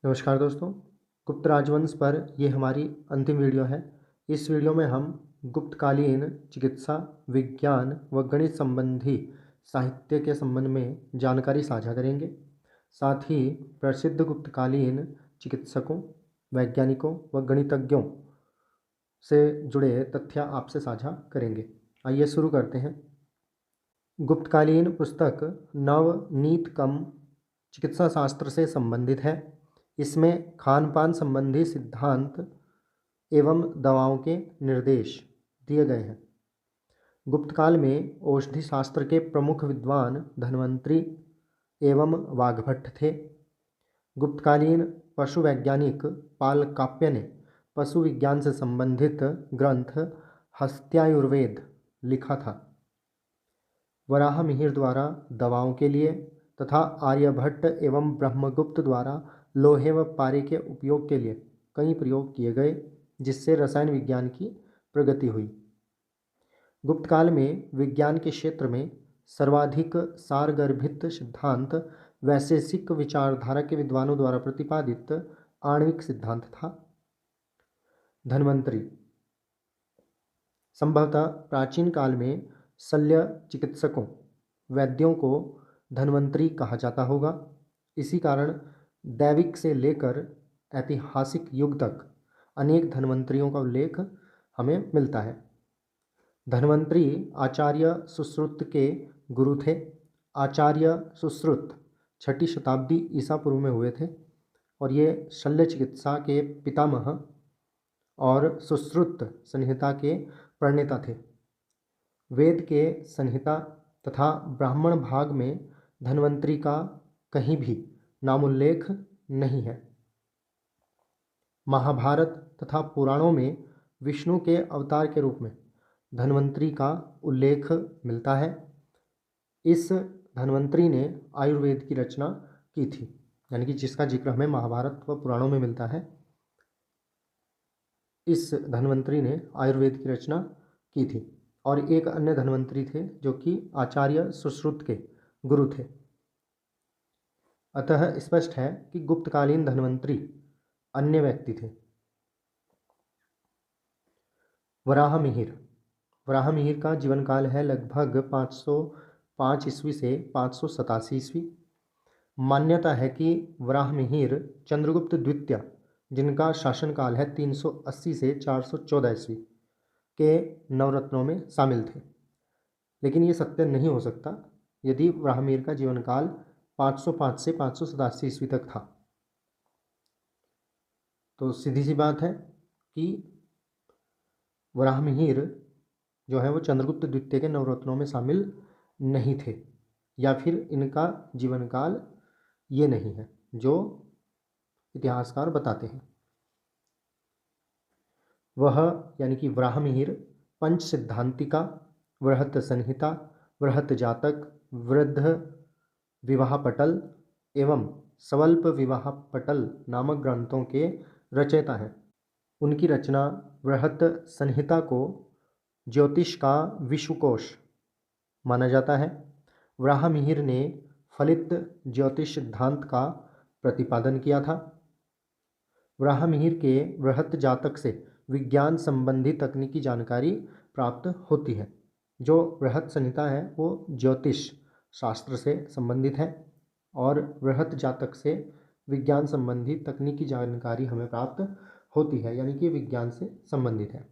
नमस्कार दोस्तों। गुप्त राजवंश पर ये हमारी अंतिम वीडियो है। इस वीडियो में हम गुप्तकालीन चिकित्सा विज्ञान व गणित संबंधी साहित्य के संबंध में जानकारी साझा करेंगे। साथ ही प्रसिद्ध गुप्तकालीन चिकित्सकों, वैज्ञानिकों व गणितज्ञों से जुड़े तथ्य आपसे साझा करेंगे। आइए शुरू करते हैं। गुप्तकालीन पुस्तक नवनीत कम चिकित्सा शास्त्र से संबंधित है। इसमें खान पान संबंधी सिद्धांत एवं दवाओं के निर्देश दिए गए हैं। गुप्तकाल में औषधि शास्त्र के प्रमुख विद्वान धन्वंतरि एवं वाघभट्ट थे। गुप्तकालीन पशु वैज्ञानिक पालकाप्य ने पशु विज्ञान से संबंधित ग्रंथ हस्त्यायुर्वेद लिखा था। वराहमिहिर द्वारा दवाओं के लिए तथा आर्यभट्ट एवं ब्रह्मगुप्त द्वारा लोहे व पारे के उपयोग के लिए कई प्रयोग किए गए, जिससे रसायन विज्ञान की प्रगति हुई। गुप्तकाल में विज्ञान के क्षेत्र में सर्वाधिक सारगर्भित सिद्धांत वैशेषिक विचारधारा के विद्वानों द्वारा प्रतिपादित आणविक सिद्धांत था। धन्वंतरि संभवतः प्राचीन काल में शल्य चिकित्सकों, वैद्यों को धन्वंतरि कहा जाता होगा। इसी कारण दैविक से लेकर ऐतिहासिक युग तक अनेक धन्वंतरियों का उल्लेख हमें मिलता है। धन्वंतरि आचार्य सुश्रुत के गुरु थे। आचार्य सुश्रुत 6ठी शताब्दी ईसा पूर्व में हुए थे और ये शल्य चिकित्सा के पितामह और सुश्रुत संहिता के प्रणेता थे। वेद के संहिता तथा ब्राह्मण भाग में धन्वंतरि का कहीं भी नामोल्लेख नहीं है। महाभारत तथा पुराणों में विष्णु के अवतार के रूप में धन्वंतरि का उल्लेख मिलता है। इस धन्वंतरि ने आयुर्वेद की रचना की थी, यानी कि जिसका जिक्र हमें महाभारत व पुराणों में मिलता है। इस धन्वंतरि ने आयुर्वेद की रचना की थी। और एक अन्य धन्वंतरि थे जो कि आचार्य सुश्रुत के गुरु थे। अतः स्पष्ट है कि गुप्तकालीन धन्वंतरि अन्य व्यक्ति थे। वराहमिहिर वराहमिहिर का जीवन काल है लगभग 505 ईस्वी से 587 ईस्वी। मान्यता है कि वराहमिहिर चंद्रगुप्त द्वितीय, जिनका शासनकाल है 380 से 414 ईस्वी, के नवरत्नों में शामिल थे। लेकिन ये सत्य नहीं हो सकता यदि वराहमिहिर का जीवन काल 505 से 587 ईस्वी तक था। तो सीधी सी बात है कि वराहमिहिर जो है वो चंद्रगुप्त द्वितीय के नवरत्नों में शामिल नहीं थे, या फिर इनका जीवन काल ये नहीं है जो इतिहासकार बताते हैं। वह यानी कि वराहमिहिर पंच सिद्धांतिका, वृहत संहिता, वृहत जातक, वृद्ध विवाह पटल एवं स्वल्प विवाह पटल नामक ग्रंथों के रचयिता हैं। उनकी रचना वृहत संहिता को ज्योतिष का विश्वकोश माना जाता है। वराहमिहिर ने फलित ज्योतिष सिद्धांत का प्रतिपादन किया था। वराहमिहिर के वृहत जातक से विज्ञान संबंधी तकनीकी जानकारी प्राप्त होती है। जो वृहत संहिता है वो ज्योतिष शास्त्र से संबंधित है और वृहत जातक से विज्ञान संबंधी तकनीकी जानकारी हमें प्राप्त होती है, यानी कि विज्ञान से संबंधित है।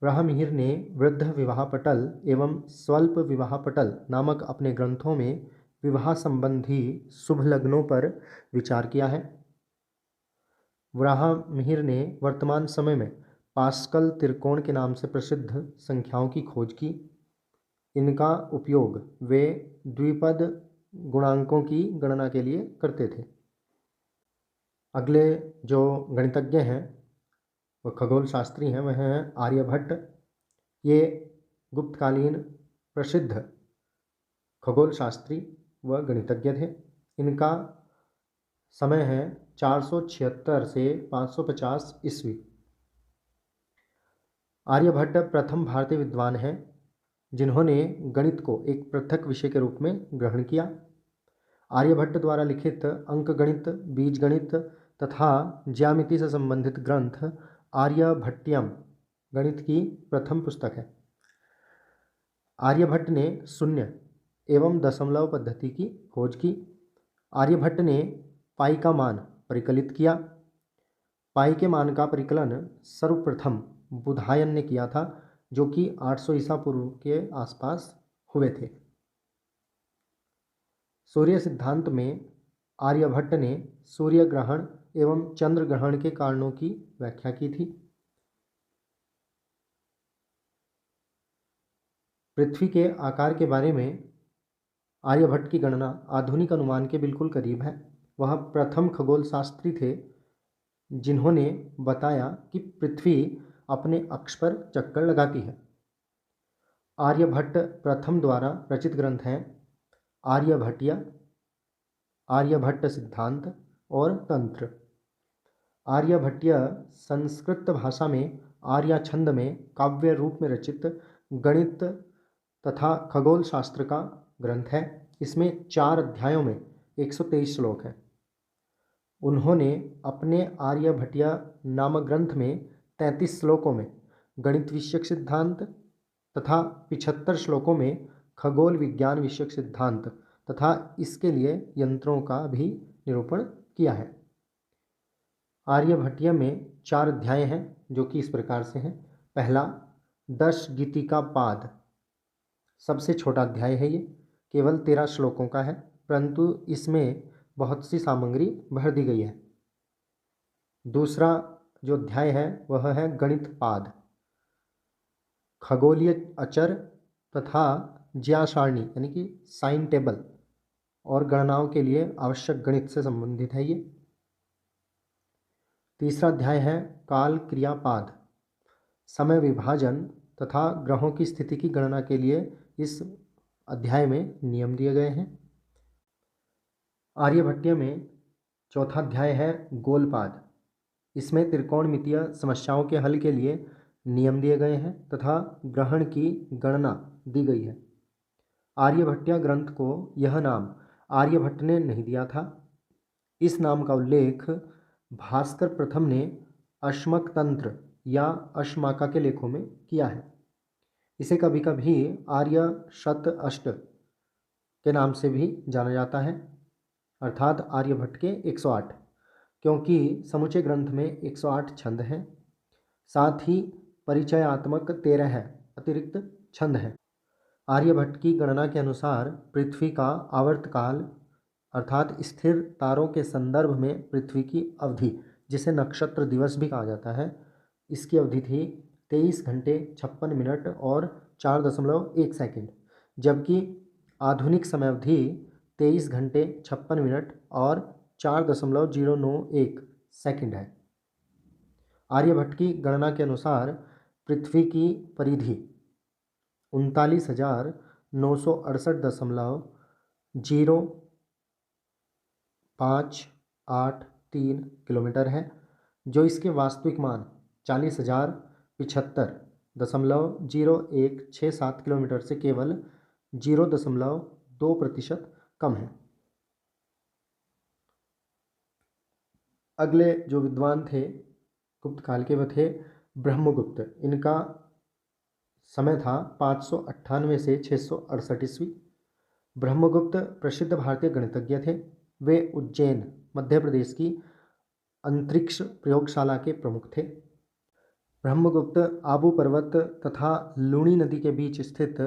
वराहमिहिर ने वृद्ध विवाह पटल एवं स्वल्प विवाह पटल नामक अपने ग्रंथों में विवाह संबंधी शुभ लग्नों पर विचार किया है। वराहमिहिर ने वर्तमान समय में पास्कल त्रिकोण के नाम से प्रसिद्ध संख्याओं की खोज की। इनका उपयोग वे द्विपद गुणांकों की गणना के लिए करते थे। अगले जो गणितज्ञ हैं वह खगोल शास्त्री हैं, वह हैं आर्यभट्ट। ये गुप्तकालीन प्रसिद्ध खगोल शास्त्री व गणितज्ञ थे। इनका समय है 476 से 550 ईस्वी। आर्यभट्ट प्रथम भारतीय विद्वान हैं जिन्होंने गणित को एक पृथक विषय के रूप में ग्रहण किया। आर्यभट्ट द्वारा लिखित अंकगणित, बीजगणित तथा ज्यामिति से संबंधित ग्रंथ आर्यभट्टियम गणित की प्रथम पुस्तक है। आर्यभट्ट ने शून्य एवं दशमलव पद्धति की खोज की। आर्यभट्ट ने पाई का मान परिकलित किया। पाई के मान का परिकलन सर्वप्रथम बुधायन ने किया था, जो कि 800 ईसा पूर्व के आसपास हुए थे। सूर्य सिद्धांत में आर्यभट्ट ने सूर्य ग्रहण एवं चंद्र ग्रहण के कारणों की व्याख्या की थी। पृथ्वी के आकार के बारे में आर्यभट्ट की गणना आधुनिक अनुमान के बिल्कुल करीब है। वह प्रथम खगोल शास्त्री थे जिन्होंने बताया कि पृथ्वी अपने अक्ष पर चक्कर लगाती है। आर्यभट्ट प्रथम द्वारा रचित ग्रंथ हैं आर्यभट्टिय, आर्यभट्ट सिद्धांत और तंत्र। आर्यभट्टिय संस्कृत भाषा में आर्या छंद में काव्य रूप में रचित गणित तथा खगोल शास्त्र का ग्रंथ है। इसमें 4 अध्यायों में 123 श्लोक हैं। उन्होंने अपने आर्यभट्टिय नामक ग्रंथ में 33 श्लोकों में गणित विषयक सिद्धांत तथा 75 श्लोकों में खगोल विज्ञान विषयक सिद्धांत तथा इसके लिए यंत्रों का भी निरूपण किया है। आर्यभट्टिय में 4 अध्याय हैं जो कि इस प्रकार से हैं। पहला 10 गीतिका पाद, सबसे छोटा अध्याय है ये, केवल 13 श्लोकों का है, परंतु इसमें बहुत सी सामग्री भर दी गई है। दूसरा जो अध्याय है वह है गणित पाद, खगोलीय अचर तथा ज्या सारणी यानी कि साइन टेबल और गणनाओं के लिए आवश्यक गणित से संबंधित है ये। तीसरा अध्याय है काल क्रियापाद, समय विभाजन तथा ग्रहों की स्थिति की गणना के लिए इस अध्याय में नियम दिए गए हैं। आर्यभट्टिय में चौथा अध्याय है गोलपाद, इसमें त्रिकोणमितीय समस्याओं के हल के लिए नियम दिए गए हैं तथा ग्रहण की गणना दी गई है। आर्यभट्टिय ग्रंथ को यह नाम आर्यभट्ट ने नहीं दिया था। इस नाम का उल्लेख भास्कर प्रथम ने अश्मक तंत्र या अश्माका के लेखों में किया है। इसे कभी कभी आर्य शत अष्ट के नाम से भी जाना जाता है, अर्थात आर्यभट्ट के 108, क्योंकि समुचे ग्रंथ में 108 छंद हैं। साथ ही परिचयात्मक 13 अतिरिक्त छंद हैं। आर्यभट्ट की गणना के अनुसार पृथ्वी का आवर्तकाल अर्थात स्थिर तारों के संदर्भ में पृथ्वी की अवधि, जिसे नक्षत्र दिवस भी कहा जाता है, इसकी अवधि थी 23 घंटे 56 मिनट और 4.1 सेकंड, जबकि आधुनिक समय अवधि 23 घंटे 56 मिनट और 4.091 सेकंड है। आर्यभट्ट की गणना के अनुसार पृथ्वी की परिधि 39,968.0583 किलोमीटर है, जो इसके वास्तविक मान 40,075.0167 किलोमीटर से केवल 0.2% कम है। अगले जो विद्वान थे गुप्त काल के, वह थे ब्रह्मगुप्त। इनका समय था 598 से 668 ईस्वी। ब्रह्मगुप्त प्रसिद्ध भारतीय गणितज्ञ थे। वे उज्जैन मध्य प्रदेश की अंतरिक्ष प्रयोगशाला के प्रमुख थे। ब्रह्मगुप्त आबू पर्वत तथा लूणी नदी के बीच स्थित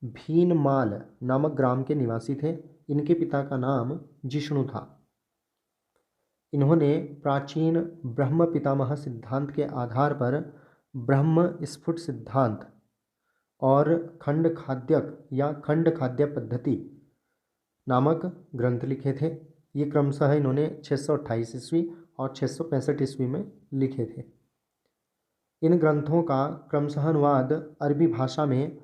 भीनमाल नामक ग्राम के निवासी थे। इनके पिता का नाम जिष्णु था। इन्होंने प्राचीन ब्रह्म पितामह सिद्धांत के आधार पर ब्रह्म स्फुट सिद्धांत और खंड खाद्यक या खंड खाद्य पद्धति नामक ग्रंथ लिखे थे। ये क्रमशः इन्होंने 628 ईस्वी और 665 ईस्वी में लिखे थे। इन ग्रंथों का क्रमशः अनुवाद अरबी भाषा में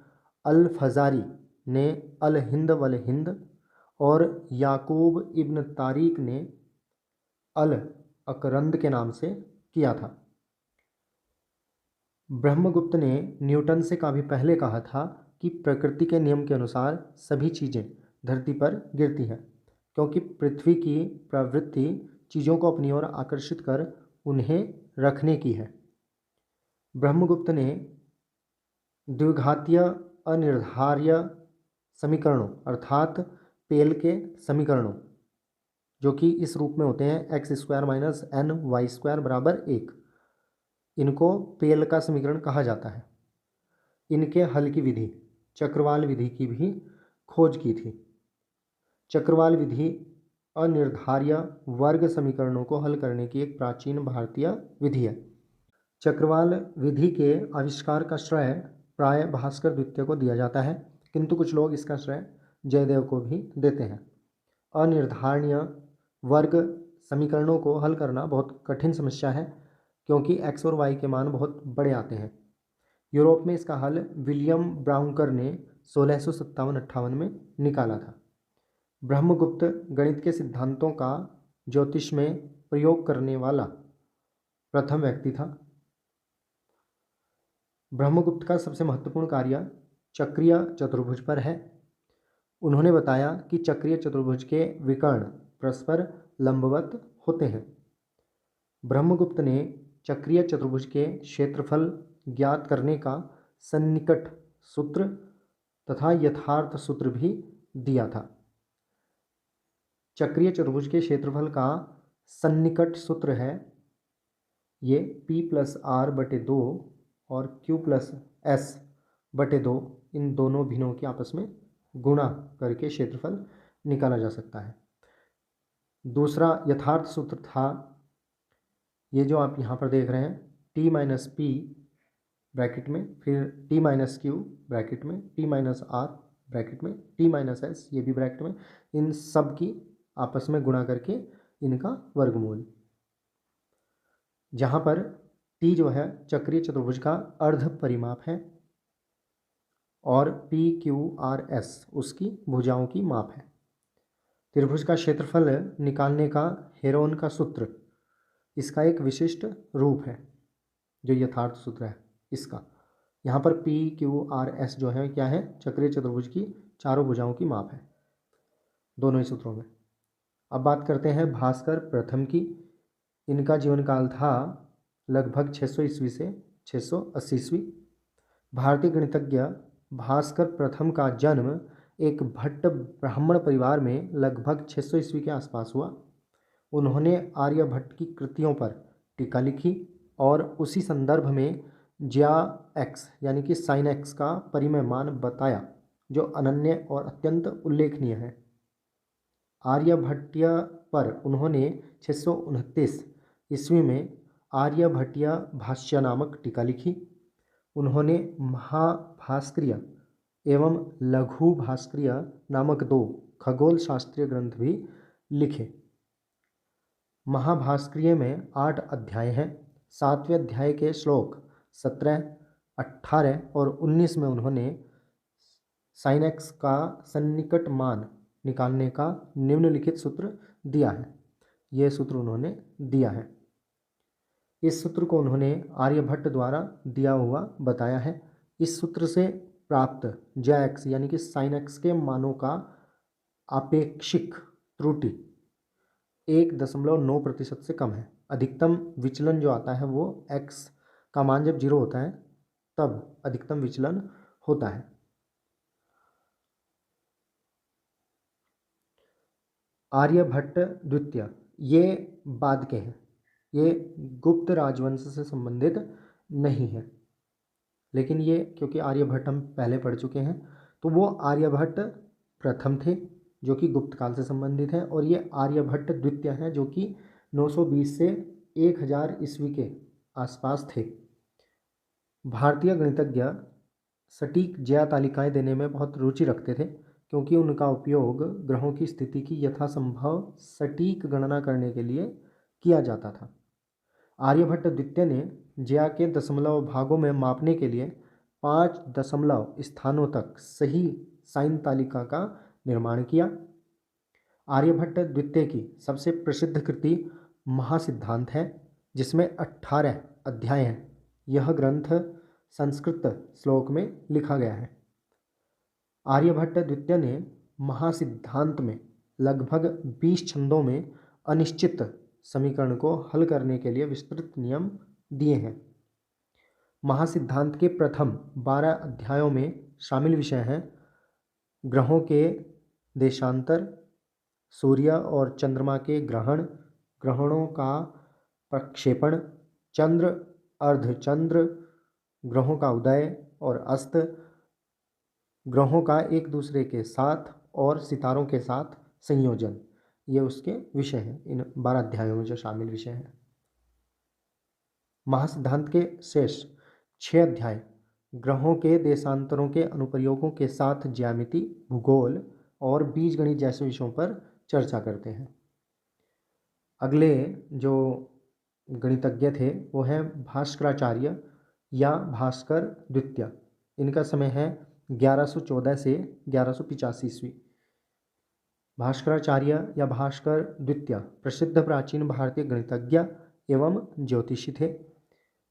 अल फजारी ने अल हिंद वल हिंद और याकूब इब्न तारिक ने अल अकरंद के नाम से किया था। ब्रह्मगुप्त ने न्यूटन से काफ़ी पहले कहा था कि प्रकृति के नियम के अनुसार सभी चीज़ें धरती पर गिरती हैं। क्योंकि पृथ्वी की प्रवृत्ति चीज़ों को अपनी ओर आकर्षित कर उन्हें रखने की है। ब्रह्मगुप्त ने द्विघातीय अनिर्धार्य समीकरणों अर्थात पेल के समीकरणों, जो कि इस रूप में होते हैं x² - ny² बराबर 1, इनको पेल का समीकरण कहा जाता है। इनके हल की विधि चक्रवाल विधि की भी खोज की थी। चक्रवाल विधि अनिर्धार्य वर्ग समीकरणों को हल करने की एक प्राचीन भारतीय विधि है। चक्रवाल विधि के आविष्कार का श्रेय प्राय भास्कर द्वितीय को दिया जाता है, किंतु कुछ लोग इसका श्रेय जयदेव को भी देते हैं। अनिर्धारणीय वर्ग समीकरणों को हल करना बहुत कठिन समस्या है, क्योंकि x और y के मान बहुत बड़े आते हैं। यूरोप में इसका हल विलियम ब्राउंकर ने 1657-58 में निकाला था। ब्रह्मगुप्त गणित के सिद्धांतों का ज्योतिष में प्रयोग करने वाला प्रथम व्यक्ति था। ब्रह्मगुप्त का सबसे महत्वपूर्ण कार्य चक्रीय चतुर्भुज पर है। उन्होंने बताया कि चक्रीय चतुर्भुज के विकर्ण परस्पर लंबवत होते हैं। ब्रह्मगुप्त ने चक्रीय चतुर्भुज के क्षेत्रफल ज्ञात करने का सन्निकट सूत्र तथा यथार्थ सूत्र भी दिया था। चक्रीय चतुर्भुज के क्षेत्रफल का सन्निकट सूत्र है ये P+R/2 और Q+S/2 इन दोनों भिन्नों के आपस में गुणा करके क्षेत्रफल निकाला जा सकता है। दूसरा यथार्थ सूत्र था ये जो आप यहाँ पर देख रहे हैं T-P ब्रैकेट में, फिर T-Q ब्रैकेट में, T-R ब्रैकेट में, T-S ये भी ब्रैकेट में, इन सब की आपस में गुणा करके इनका वर्गमूल, जहाँ पर T जो है चक्रीय चतुर्भुज का अर्ध परिमाप है और PQRS उसकी भुजाओं की माप है। त्रिभुज का क्षेत्रफल निकालने का हेरोन का सूत्र इसका एक विशिष्ट रूप है, जो यथार्थ सूत्र है इसका। यहाँ पर PQRS जो है क्या है, चक्रीय चतुर्भुज की चारों भुजाओं की माप है दोनों ही सूत्रों में। अब बात करते हैं भास्कर प्रथम की। इनका जीवन काल था लगभग 600 ईस्वी से 680 ईस्वी। भारतीय गणितज्ञ भास्कर प्रथम का जन्म एक भट्ट ब्राह्मण परिवार में लगभग 600 ईस्वी के आसपास हुआ। उन्होंने आर्यभट्ट की कृतियों पर टीका लिखी और उसी संदर्भ में ज्या x यानी कि sin x का परिमेय मान बताया, जो अनन्य और अत्यंत उल्लेखनीय है। आर्यभट्टीय पर उन्होंने 629 ईस्वी में आर्यभट्टीय भाष्य नामक टीका लिखी। उन्होंने महाभास्करीय एवं लघु भास्करीय नामक 2 खगोल शास्त्रीय ग्रंथ भी लिखे। महाभास्करीय में 8 अध्याय हैं। 7वें अध्याय के श्लोक 17, 18 और 19 में उन्होंने sin x का सन्निकट मान निकालने का निम्नलिखित सूत्र दिया है। यह सूत्र उन्होंने दिया है। इस सूत्र को उन्होंने आर्यभट्ट द्वारा दिया हुआ बताया है। इस सूत्र से प्राप्त ज्या x यानी कि sin x के मानों का आपेक्षिक त्रुटि 1.9% से कम है। अधिकतम विचलन जो आता है वो x का मान जब 0 होता है तब अधिकतम विचलन होता है। आर्यभट्ट द्वितीय ये बाद के हैं, ये गुप्त राजवंश से संबंधित नहीं है, लेकिन ये क्योंकि आर्यभट्ट हम पहले पढ़ चुके हैं तो वो आर्यभट्ट प्रथम थे जो कि गुप्त काल से संबंधित है, और ये आर्यभट्ट द्वितीय हैं जो कि 920 से 1000 ईस्वी के आसपास थे। भारतीय गणितज्ञ सटीक ज्या तालिकाएँ देने में बहुत रुचि रखते थे, क्योंकि उनका उपयोग ग्रहों की स्थिति की यथासंभव सटीक गणना करने के लिए किया जाता था। आर्यभट्ट द्वितीय ने ज्या के दशमलव भागों में मापने के लिए 5 दशमलव स्थानों तक सही साइन तालिका का निर्माण किया। आर्यभट्ट द्वितीय की सबसे प्रसिद्ध कृति महासिद्धांत है, जिसमें 18 अध्याय हैं। यह ग्रंथ संस्कृत श्लोक में लिखा गया है। आर्यभट्ट द्वितीय ने महासिद्धांत में लगभग 20 छंदों में अनिश्चित समीकरण को हल करने के लिए विस्तृत नियम दिए हैं। महासिद्धांत के प्रथम 12 अध्यायों में शामिल विषय हैं ग्रहों के देशांतर, सूर्य और चंद्रमा के ग्रहण, ग्रहणों का प्रक्षेपण, चंद्र, अर्धचंद्र, ग्रहों का उदय और अस्त, ग्रहों का एक दूसरे के साथ और सितारों के साथ संयोजन, ये उसके विषय हैं इन 12 अध्यायों में जो शामिल विषय हैं। महासिद्धांत के शेष 6 अध्याय ग्रहों के देशांतरों के अनुप्रयोगों के साथ ज्यामिति, भूगोल और बीजगणित जैसे विषयों पर चर्चा करते हैं। अगले जो गणितज्ञ थे वो हैं भास्कराचार्य या भास्कर द्वितीय। इनका समय है 1114 से 1185 ईस्वी। भास्कराचार्य या भास्कर द्वितीय प्रसिद्ध प्राचीन भारतीय गणितज्ञ एवं ज्योतिषी थे।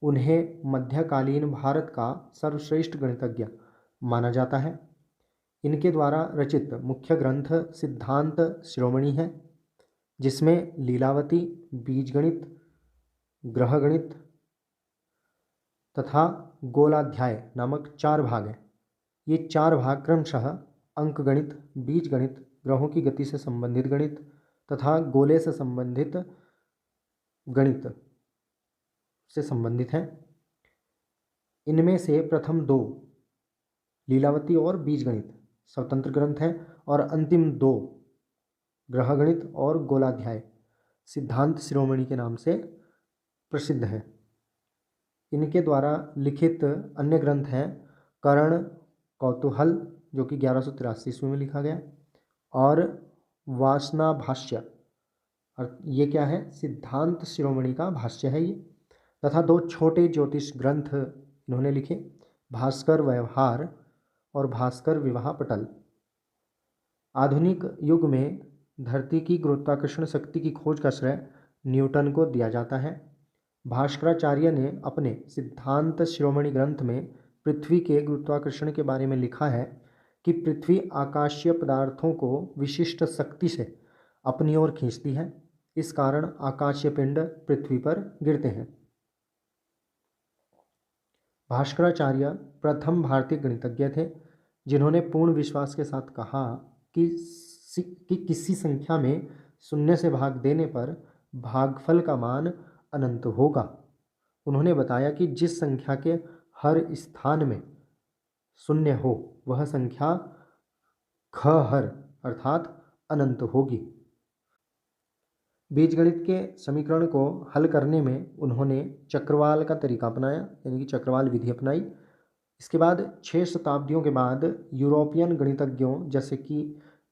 उन्हें मध्यकालीन भारत का सर्वश्रेष्ठ गणितज्ञ माना जाता है। इनके द्वारा रचित मुख्य ग्रंथ सिद्धांत शिरोमणि है, जिसमें लीलावती, बीजगणित, ग्रहगणित तथा गोलाध्याय नामक 4 भाग हैं। ये 4 भाग क्रमशः अंकगणित, बीजगणित, ग्रहों की गति से संबंधित गणित तथा गोले से संबंधित गणित से संबंधित हैं। इनमें से प्रथम 2 लीलावती और बीजगणित स्वतंत्र ग्रंथ हैं और अंतिम 2 ग्रहगणित और गोलाध्याय सिद्धांत शिरोमणि के नाम से प्रसिद्ध हैं। इनके द्वारा लिखित अन्य ग्रंथ हैं कर्ण कौतूहल, जो कि 1183 ईस्वी में लिखा गया, और वासना भाष्य, और ये क्या है, सिद्धांत शिरोमणि का भाष्य है ये, तथा 2 छोटे ज्योतिष ग्रंथ इन्होंने लिखे, भास्कर व्यवहार और भास्कर विवाह पटल। आधुनिक युग में धरती की गुरुत्वाकर्षण शक्ति की खोज का श्रेय न्यूटन को दिया जाता है। भास्कराचार्य ने अपने सिद्धांत शिरोमणि ग्रंथ में पृथ्वी के गुरुत्वाकर्षण के बारे में लिखा है कि पृथ्वी आकाशीय पदार्थों को विशिष्ट शक्ति से अपनी ओर खींचती है, इस कारण आकाशीय पिंड पृथ्वी पर गिरते हैं। भास्कराचार्य प्रथम भारतीय गणितज्ञ थे जिन्होंने पूर्ण विश्वास के साथ कहा कि किसी संख्या में शून्य से भाग देने पर भागफल का मान अनंत होगा। उन्होंने बताया कि जिस संख्या के हर स्थान में शून्य हो वह संख्या ख-हर अर्थात अनंत होगी। बीजगणित के समीकरण को हल करने में उन्होंने चक्रवाल का तरीका अपनाया, यानी कि चक्रवाल विधि अपनाई। इसके बाद 6 शताब्दियों के बाद यूरोपियन गणितज्ञों जैसे कि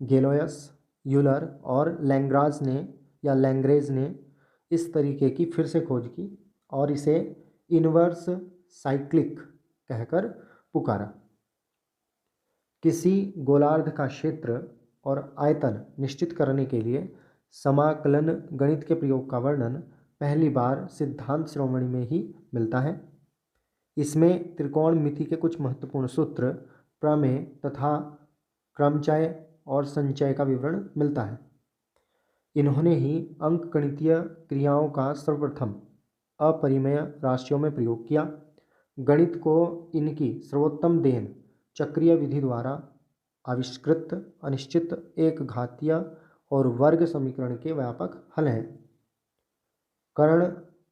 गेलोयस, यूलर और लैंग्रेज ने इस तरीके की फिर से खोज की और इसे इनवर्स साइक्लिक कहकर पुकारा। किसी गोलार्ध का क्षेत्र और आयतन निश्चित करने के लिए समाकलन गणित के प्रयोग का वर्णन पहली बार सिद्धांत शिरोमणि में ही मिलता है। इसमें त्रिकोणमिति के कुछ महत्वपूर्ण सूत्र, प्रमेय तथा क्रमचय और संचय का विवरण मिलता है। इन्होंने ही अंकगणितीय क्रियाओं का सर्वप्रथम अपरिमेय राशियों में प्रयोग किया। गणित को इनकी सर्वोत्तम देन चक्रीय विधि द्वारा आविष्कृत अनिश्चित एक घातीय और वर्ग समीकरण के व्यापक हल हैं। कर्ण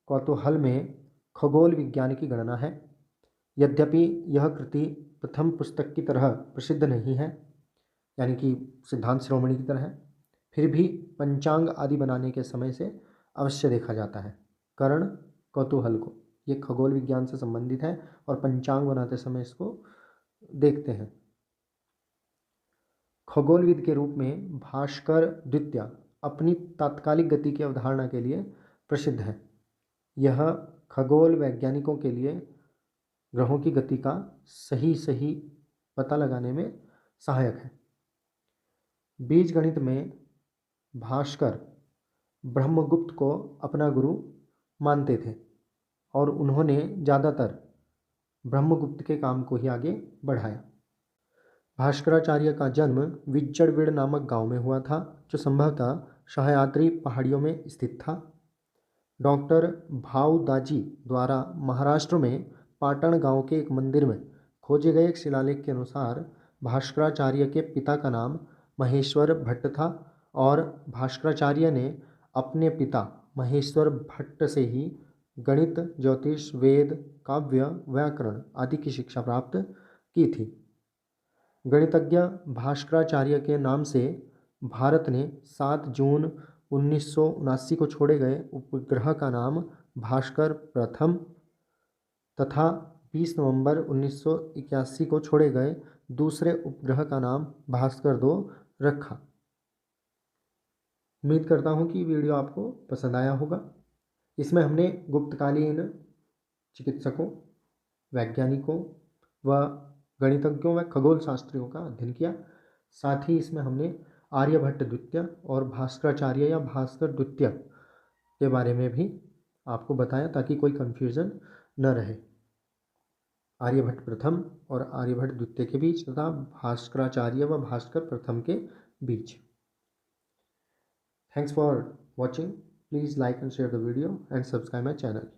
कौतूहल में खगोल विज्ञान की गणना है। यद्यपि यह कृति प्रथम पुस्तक की तरह प्रसिद्ध नहीं है, यानी कि सिद्धांत शिरोमणि की तरह, फिर भी पंचांग आदि बनाने के समय से अवश्य देखा जाता है कर्ण कौतूहल को। ये खगोल विज्ञान से संबंधित है और पंचांग बनाते समय इसको देखते हैं। खगोलविद के रूप में भास्कर द्वितीय अपनी तात्कालिक गति की अवधारणा के लिए प्रसिद्ध है। यह खगोल वैज्ञानिकों के लिए ग्रहों की गति का सही पता लगाने में सहायक है। बीजगणित में भास्कर ब्रह्मगुप्त को अपना गुरु मानते थे और उन्होंने ज़्यादातर ब्रह्मगुप्त के काम को ही आगे बढ़ाया। भास्कराचार्य का जन्म विज्जड़वीड़ नामक गांव में हुआ था, जो संभवतः सह्याद्री पहाड़ियों में स्थित था। डॉक्टर भाऊदाजी द्वारा महाराष्ट्र में पाटण गांव के एक मंदिर में खोजे गए एक शिलालेख के अनुसार भास्कराचार्य के पिता का नाम महेश्वर भट्ट था और भास्कराचार्य ने अपने पिता महेश्वर भट्ट से ही गणित, ज्योतिष, वेद, काव्य, व्याकरण आदि की शिक्षा प्राप्त की थी। गणितज्ञ भास्कराचार्य के नाम से भारत ने 7 जून 1979 को छोड़े गए उपग्रह का नाम भास्कर प्रथम तथा 20 नवंबर 1981 को छोड़े गए दूसरे उपग्रह का नाम भास्कर 2 रखा। उम्मीद करता हूँ कि वीडियो आपको पसंद आया होगा। इसमें हमने गुप्तकालीन चिकित्सकों, वैज्ञानिकों व गणितज्ञों व खगोल शास्त्रियों का अध्ययन किया। साथ ही इसमें हमने आर्यभट्ट द्वितीय और भास्कराचार्य या भास्कर द्वितीय के बारे में भी आपको बताया, ताकि कोई कन्फ्यूज़न न रहे। आर्यभट्ट प्रथम और आर्यभट्ट द्वितीय के बीच तथा भास्कराचार्य व भास्कर प्रथम के बीच। Thanks for watching. Please like and share the video and subscribe my channel.